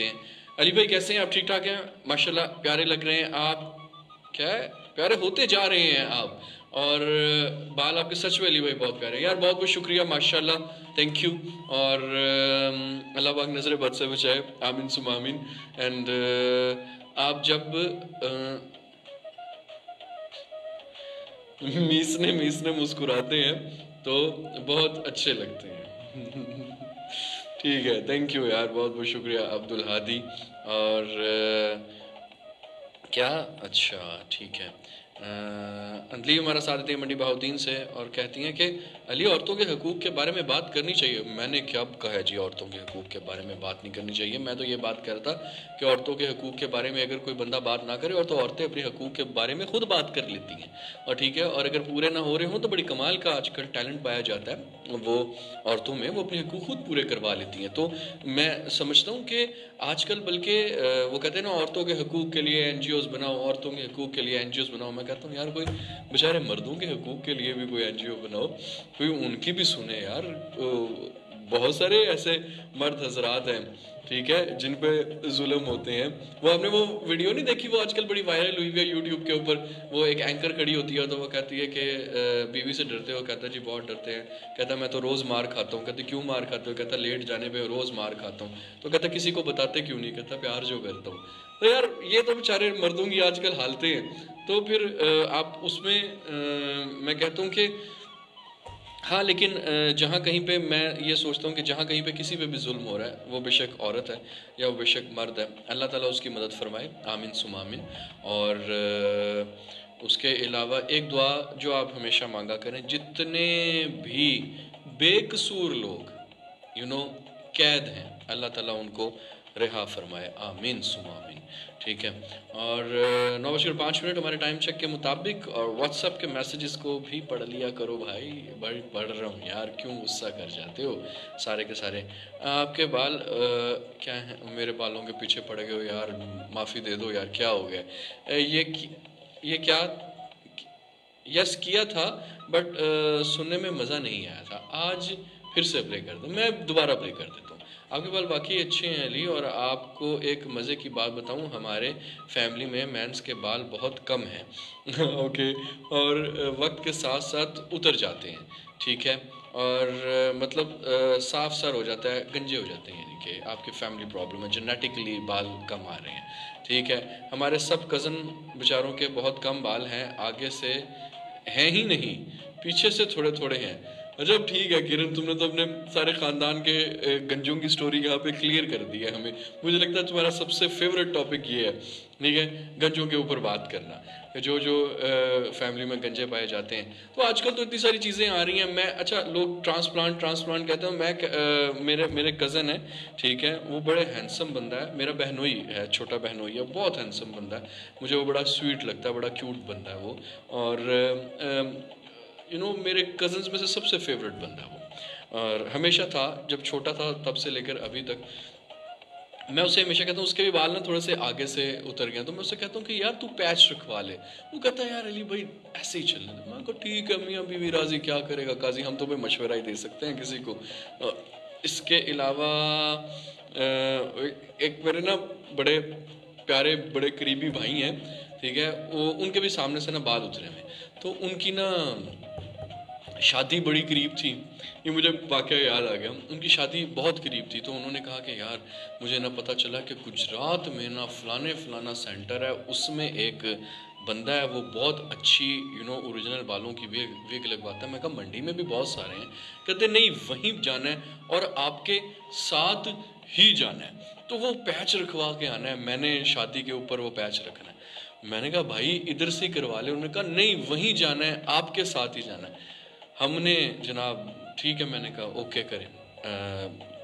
हैं। अली भाई कैसे हैं आप? ठीक ठाक हैं माशाल्लाह, प्यारे लग रहे हैं आप। क्या है, प्यारे होते जा रहे हैं आप। और बाल आपके सच में अली भाई बहुत प्यारे हैं यार, बहुत बहुत शुक्रिया माशाल्लाह, थैंक यू। और अल्लाह पाक नजर बद से बचाए, आमीन सुम आमीन। एंड आप जब मीसने मुस्कुराते हैं तो बहुत अच्छे लगते हैं। ठीक है, थैंक यू यार, बहुत बहुत शुक्रिया अब्दुल हादी। और क्या, अच्छा ठीक है। अंजलि हमारा साथ देती है मंडी बहाउद्दीन से और कहती हैं कि अली औरतों के हकूक़ के बारे में बात करनी चाहिए। मैंने क्या कहा है जी औरतों के हकूक़ के बारे में बात नहीं करनी चाहिए? मैं तो ये बात कह रहा था कि औरतों के हकूक़ के बारे में अगर कोई बंदा बात ना करे और तो औरतें अपने हकूक़ के बारे में खुद बात कर लेती हैं, और ठीक है, और अगर पूरे ना हो रहे हों तो बड़ी कमाल का आजकल टैलेंट पाया जाता है वो औरतों में, वो अपने हकूक़ खुद पूरे करवा लेती हैं। तो मैं समझता हूँ कि आजकल बल्कि वो कहते हैं ना औरतों के हकूक़ के लिए एनजीओज बनाओ, औरतों के हकूक़ के लिए एनजीओज बनाओ। मैं कहता हूँ यार कोई बेचारे मर्दों के हकूक़ के लिए भी कोई एनजीओ बनाओ, कोई उनकी भी सुने यार। बहुत सारे ऐसे मर्द हजरात हैं, ठीक है, जिन पे जुल्म होते हैं। वो आपने वो वीडियो नहीं देखी, वो आजकल बड़ी वायरल हुई है यूट्यूब के ऊपर। वो एक एंकर खड़ी होती है तो वो कहती है कि बीवी से डरते हो? कहता है जी बहुत डरते हैं। कहता मैं तो रोज़ मार खाता हूँ। कहती क्यों मार खाते हो? कहता लेट जाने पे रोज़ मार खाता हूँ। तो कहता किसी को बताते क्यों नहीं? कहता प्यार जो करता हूँ। तो यार ये तो बेचारे मर्दों की आजकल हालतें हैं। तो फिर आप उसमें मैं कहता हूँ कि हाँ, लेकिन जहाँ कहीं पे मैं ये सोचता हूँ कि जहाँ कहीं पे किसी पे भी जुल्म हो रहा है, वो बेशक औरत है या वो बेशक मर्द है, अल्लाह ताला उसकी मदद फरमाए, आमीन सुम आमीन। और उसके अलावा एक दुआ जो आप हमेशा मांगा करें, जितने भी बेकसूर लोग कैद हैं, अल्लाह ताला उनको रिहा फरमाए, आमीन सुम आमीन। ठीक है, और 9:05 हमारे टाइम चेक के मुताबिक। और व्हाट्सएप के मैसेजेस को भी पढ़ लिया करो भाई। बड़ी पढ़ रहा हूँ यार, क्यों गुस्सा कर जाते हो सारे के सारे? आपके बाल क्या है? मेरे बालों के पीछे पड़ गए हो यार, माफ़ी दे दो यार, क्या हो गया? ये क्या? यस किया था बट सुनने में मज़ा नहीं आया था। आज फिर से प्ले कर दो, मैं दोबारा प्ले कर देता हूँ। आपके बाल वाकई अच्छे हैं अली, और आपको एक मज़े की बात बताऊँ, हमारे फैमिली में मेंस के बाल बहुत कम हैं। ओके, और वक्त के साथ साथ उतर जाते हैं, ठीक है, और मतलब साफ सर हो जाता है, गंजे हो जाते हैं, यानी कि आपकी फैमिली प्रॉब्लम है, जेनेटिकली बाल कम आ रहे हैं, ठीक है। हमारे सब कज़न बेचारों के बहुत कम बाल हैं, आगे से हैं ही नहीं, पीछे से थोड़े थोड़े हैं। अच्छा ठीक है किरण, तुमने तो अपने सारे खानदान के गंजों की स्टोरी यहाँ पे क्लियर कर दी है हमें। मुझे लगता है तुम्हारा सबसे फेवरेट टॉपिक ये है, ठीक है, गंजों के ऊपर बात करना, जो जो फैमिली में गंजे पाए जाते हैं। तो आजकल तो इतनी सारी चीज़ें आ रही हैं। मैं अच्छा, लोग ट्रांसप्लांट ट्रांसप्लांट कहते हैं। मैं मेरे मेरे कज़न है, ठीक है, वो बड़े हैंडसम बंदा है, मेरा बहनोई है, छोटा बहनोई है, बहुत हैंडसम बंदा है, मुझे वो बड़ा स्वीट लगता है, बड़ा क्यूट बंदा है वो। और मेरे कज़न्स में से सबसे फेवरेट बंदा है वो, और हमेशा था, जब छोटा था तब से लेकर अभी तक। मैं उसे हमेशा कहता हूँ, उसके भी बाल ना थोड़े से आगे से उतर गए, तो मैं उससे कहता हूँ कि यार तू पैच रखवा ले। वो कहता है यार अली भाई ऐसे ही चलने दे। मैं कहता ठीक है, मियाँ बीवी राजी, क्या करेगा काजी, हम तो भाई मशवरा ही दे सकते हैं किसी को। इसके अलावा एक मेरे ना बड़े प्यारे बड़े करीबी भाई हैं, ठीक है, वो उनके भी सामने से ना बाल उतरे हुए, तो उनकी ना शादी बड़ी करीब थी। ये मुझे वाकया याद आ गया, उनकी शादी बहुत करीब थी, तो उन्होंने कहा कि यार मुझे ना पता चला कि गुजरात में ना फलाना सेंटर है, उसमें एक बंदा है, वो बहुत अच्छी ओरिजिनल बालों की विग लगवाता है। मैं कहा मंडी में भी बहुत सारे हैं। कहते नहीं, वहीं जाना है और आपके साथ ही जाना है, तो वो पैच रखवा के आना है, मैंने शादी के ऊपर वो पैच रखना है। मैंने कहा भाई इधर से करवा ले। उन्होंने कहा नहीं, वहीं जाना है, आपके साथ ही जाना है। हमने जनाब ठीक है, मैंने कहा ओके करें।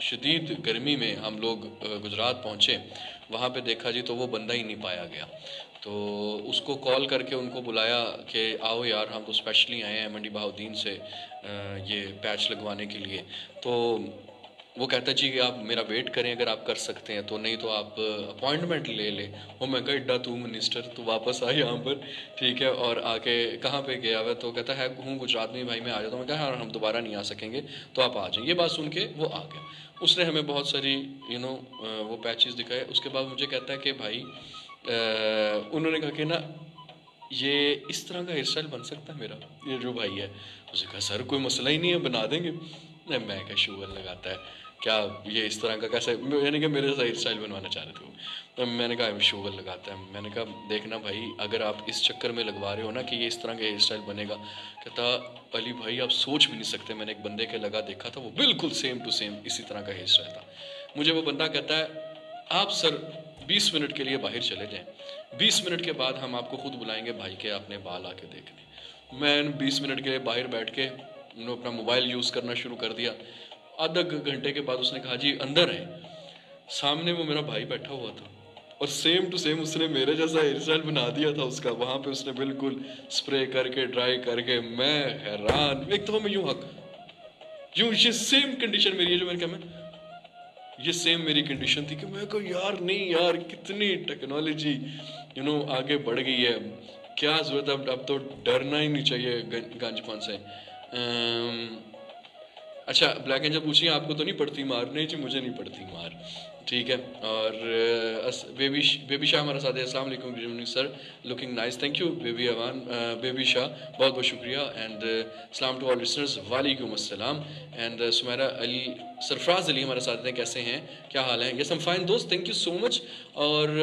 शदीद गर्मी में हम लोग गुजरात पहुँचे, वहाँ पे देखा जी तो वो बंदा ही नहीं पाया गया। तो उसको कॉल करके उनको बुलाया कि आओ यार, हम तो स्पेशली आए हैं मंडी बहाउद्दीन से ये पैच लगवाने के लिए। तो वो कहता है जी कि आप मेरा वेट करें अगर आप कर सकते हैं तो, नहीं तो आप अपॉइंटमेंट ले लें। वो मैं कहा इड्डा तू मिनिस्टर, तो वापस आ यहाँ पर, ठीक है। और आके कहाँ पे गया हुआ, तो कहता है हूँ गुजरात में भाई, मैं आ जाता हूँ। मैं कहा हाँ हम दोबारा नहीं आ सकेंगे तो आप आ जाएं। ये बात सुन के वो आ गया। उसने हमें बहुत सारी वो पैचेस दिखाए। उसके बाद मुझे कहता है कि भाई उन्होंने कहा कि ना ये इस तरह का हेयर स्टाइल बन सकता है मेरा, ये जो भाई है। उसने कहा सर कोई मसला ही नहीं है, बना देंगे। मैं क्या शुगर लगाता है क्या, ये इस तरह का कैसे, यानी कि मेरे जैसा हेयर स्टाइल बनवाना चाह रहे थे वो। तो मैंने कहा शुगर लगाता है। मैंने कहा देखना भाई अगर आप इस चक्कर में लगवा रहे हो ना कि ये इस तरह का हेयर स्टाइल बनेगा। कहता अली भाई आप सोच भी नहीं सकते, मैंने एक बंदे के लगा देखा था, वो बिल्कुल सेम टू सेम इसी तरह का हेयर स्टाइल था। मुझे वो बंदा कहता है आप सर 20 मिनट के लिए बाहर चले जाएं, 20 मिनट के बाद हम आपको खुद बुलाएंगे भाई के अपने बाल आके देखने। मैं 20 मिनट के लिए बाहर बैठ के अपना मोबाइल यूज़ करना शुरू कर दिया। आधा घंटे के बाद उसने कहा जी अंदर है। सामने वो मेरा भाई बैठा हुआ था और सेम टू सेम उसने मेरे जैसा हेयर स्टाइल बना दिया था उसका। वहाँ पे उसने बिल्कुल स्प्रे करके ड्राई करके, मैं हैरान। एक तो मैं यूं ये सेम कंडीशन मेरी है जो मैंने कहा, मैं ये सेम मेरी कंडीशन थी कि मैं को यार नहीं यार कितनी टेक्नोलॉजी आगे बढ़ गई है, क्या जरूरत है। अब तो डरना ही नहीं चाहिए गांजपन से। अच्छा ब्लैक एंजल पूछिए आपको तो नहीं पड़ती मार? नहीं जी मुझे नहीं पड़ती मार, ठीक है। और बेबी शाह हमारा साथ है। अस्सलाम वालेकुम, good evening sir, looking nice, thank you baby Awan, baby Shah बहुत बहुत शुक्रिया। एंड सलाम टू ऑल लिसनर्स, वालेकुम अस्सलाम। एंड सुमेरा अली, सरफराज अली हमारे साथ हैं, कैसे हैं, क्या हाल है? यस हम फाइन दोस्त, थैंक यू सो मच। और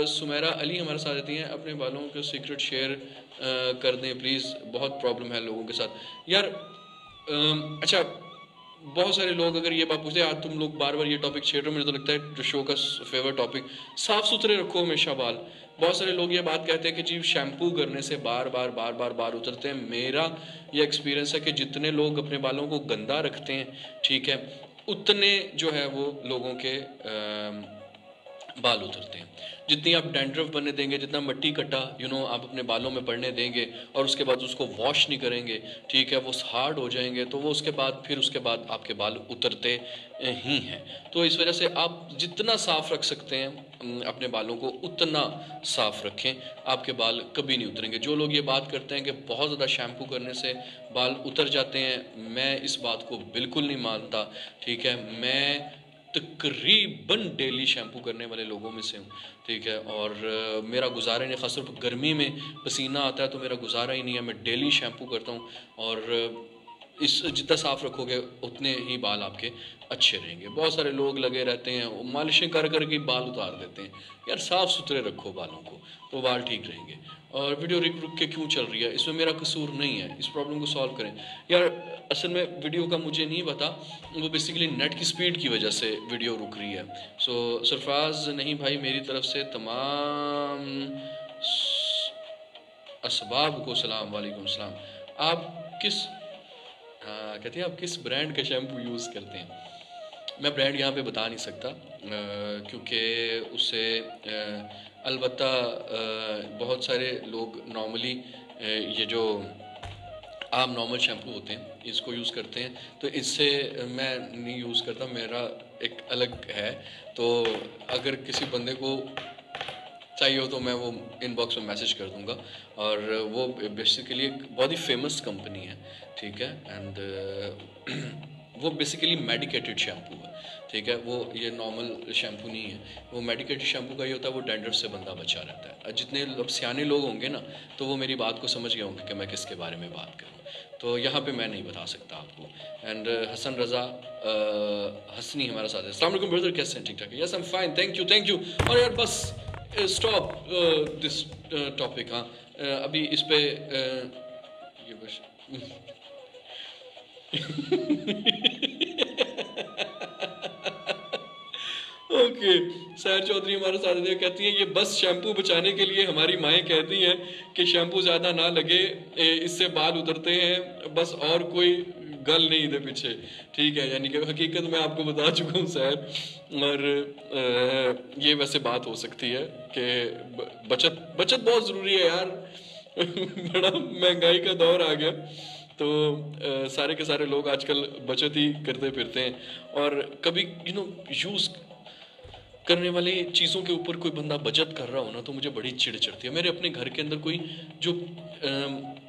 सुमेरा अली हमारे साथ रहती हैं, अपने बालों के सीक्रेट शेयर कर दें प्लीज़, बहुत प्रॉब्लम है लोगों के साथ यार। अच्छा बहुत सारे लोग अगर ये बात पूछते हैं, आज तुम लोग बार बार ये टॉपिक छेड़ रहे हो, मुझे तो लगता है जो शो का फेवरेट टॉपिक, साफ सुथरे रखो हमेशा बाल। बहुत सारे लोग ये बात कहते हैं कि जी शैम्पू करने से बार उतरते हैं। मेरा ये एक्सपीरियंस है कि जितने लोग अपने बालों को गंदा रखते हैं, ठीक है, उतने जो है वो लोगों के बाल उतरते हैं। जितनी आप डैंड्रफ बनने देंगे, जितना मट्टी कट्टा आप अपने बालों में पड़ने देंगे और उसके बाद उसको वॉश नहीं करेंगे, ठीक है, वो हार्ड हो जाएंगे, तो वो उसके बाद आपके बाल उतरते ही हैं। तो इस वजह से आप जितना साफ रख सकते हैं अपने बालों को उतना साफ रखें, आपके बाल कभी नहीं उतरेंगे। जो लोग ये बात करते हैं कि बहुत ज़्यादा शैम्पू करने से बाल उतर जाते हैं, मैं इस बात को बिल्कुल नहीं मानता, ठीक है। मैं तकरीबन डेली शैम्पू करने वाले लोगों में से हूँ, ठीक है। और मेरा गुजारा नहीं, ख़ासतौर पर गर्मी में पसीना आता है तो मेरा गुजारा ही नहीं है, मैं डेली शैम्पू करता हूँ। और इस जितना साफ़ रखोगे उतने ही बाल आपके अच्छे रहेंगे। बहुत सारे लोग लगे रहते हैं मालिशें कर कर के बाल उतार देते हैं। यार साफ़ सुथरे रखो बालों को तो बाल ठीक रहेंगे। और वीडियो रुक के क्यों चल रही है, इसमें मेरा कसूर नहीं है, इस प्रॉब्लम को सॉल्व करें यार। असल में वीडियो का मुझे नहीं पता, वो बेसिकली नेट की स्पीड की वजह से वीडियो रुक रही है। सो सरफराज नहीं भाई, मेरी तरफ से तमाम असबाब को सलाम, वालेकुम सलाम। आप किस कहते हैं आप किस ब्रांड का शैम्पू यूज़ करते हैं? मैं ब्रांड यहाँ पे बता नहीं सकता क्योंकि उससे अलबत्ता बहुत सारे लोग नॉर्मली ये जो आम नॉर्मल शैम्पू होते हैं इसको यूज़ करते हैं, तो इससे मैं नहीं यूज़ करता, मेरा एक अलग है। तो अगर किसी बंदे को चाहिए हो तो मैं वो इनबॉक्स में मैसेज कर दूंगा। और वो बेसिकली एक बहुत ही फेमस कंपनी है, ठीक है। एंड वो बेसिकली मेडिकेटेड शैम्पू है, ठीक है। वो ये नॉर्मल शैम्पू नहीं है, वो मेडिकेटेड शैम्पू का ये होता है, वो डैंड्रफ से बंदा बचा रहता है। जितने सियाने लोग होंगे ना तो वो मेरी बात को समझ गए होंगे कि मैं किसके बारे में बात करूँ, तो यहाँ पे मैं नहीं बता सकता आपको। एंड हसन रज़ा हसनी हमारे साथ है। अस्सलाम वालेकुम ब्रदर, कैसे हैं? ठीक ठाक? Yes I am fine, thank you. और यार बस स्टॉप दिस टॉपिक। हाँ अभी इस पे ये बस ओके सैर चौधरी हमारे साथ है, कहती हैं ये बस शैम्पू बचाने के लिए हमारी माएँ कहती हैं कि शैम्पू ज़्यादा ना लगे, इससे बाल उतरते हैं, बस और कोई गल नहीं इधर पीछे, ठीक है। यानी कि हकीकत मैं आपको बता चुका हूँ सैर। और ये वैसे बात हो सकती है कि बचत बहुत ज़रूरी है यार। बड़ा महंगाई का दौर आ गया, तो सारे के सारे लोग आजकल बचत ही करते फिरते हैं, और कभी यूज़ करने वाली चीज़ों के ऊपर कोई बंदा बचत कर रहा हो ना, तो मुझे बड़ी चिढ़ चढ़ती है। मेरे अपने घर के अंदर कोई जो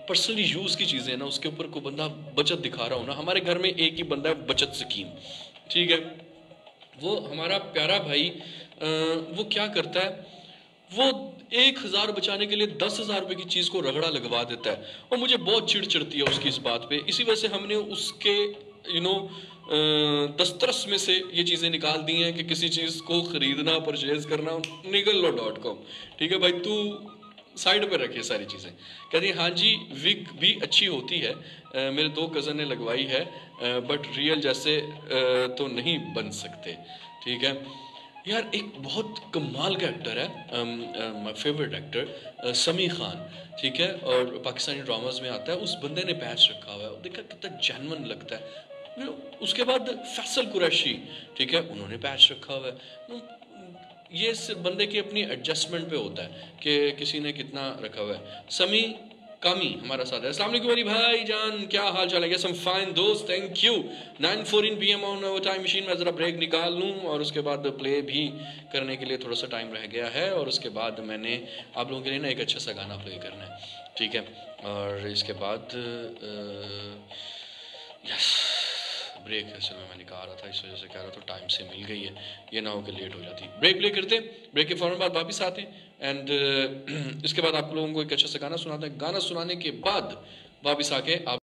पर्सनली यूज़ की चीज़ें हैं ना, उसके ऊपर कोई बंदा बचत दिखा रहा हो ना, हमारे घर में एक ही बंदा है बचत स्कीम, ठीक है। वो हमारा प्यारा भाई वो क्या करता है, वो 1,000 बचाने के लिए 10,000 रुपये की चीज़ को रगड़ा लगवा देता है, और मुझे बहुत चिढ़ चढ़ती है उसकी इस बात पे। इसी वजह से हमने उसके दस्तरस में से ये चीज़ें निकाल दी हैं कि किसी चीज़ को ख़रीदना, परचेज करना, निकल लो .com, ठीक है भाई, तू साइड पे रखिए सारी चीज़ें। कहती है हाँ जी, विग भी अच्छी होती है, मेरे 2 कज़न ने लगवाई है, बट रियल जैसे तो नहीं बन सकते, ठीक है। यार एक बहुत कमाल का एक्टर है, माय फेवरेट एक्टर समी खान, ठीक है, और पाकिस्तानी ड्रामास में आता है। उस बंदे ने पैच रखा हुआ है, देखा कितना जेन्युइन लगता है। उसके बाद फैसल कुरैशी, ठीक है, उन्होंने पैच रखा हुआ है। ये इस बंदे की अपनी एडजस्टमेंट पे होता है कि किसी ने कितना रखा हुआ है। समी कामी हमारा साथ है। अस्सलाम वालेकुम मेरी भाई जान, क्या हाल चाल है? यस आई एम फाइन दोस्त, thank you. 9:14 PM on time machine में ज़रा ब्रेक निकाल लूँ, और उसके बाद प्ले भी करने के लिए थोड़ा सा टाइम रह गया है, और उसके बाद मैंने आप लोगों के लिए ना एक अच्छा सा गाना प्ले करना है, ठीक है। और इसके बाद यस ब्रेक असल में मैं निकाल रहा था, इस वजह से कह रहा था टाइम से मिल गई है, ये ना हो कि लेट हो जाती। ब्रेक प्ले करते हैं, ब्रेक के फ़ौरन बाद वापस आते हैं, एंड इसके बाद आप लोगों को एक अच्छा सा गाना सुनाते हैं। गाना सुनाने के बाद वापस आके आप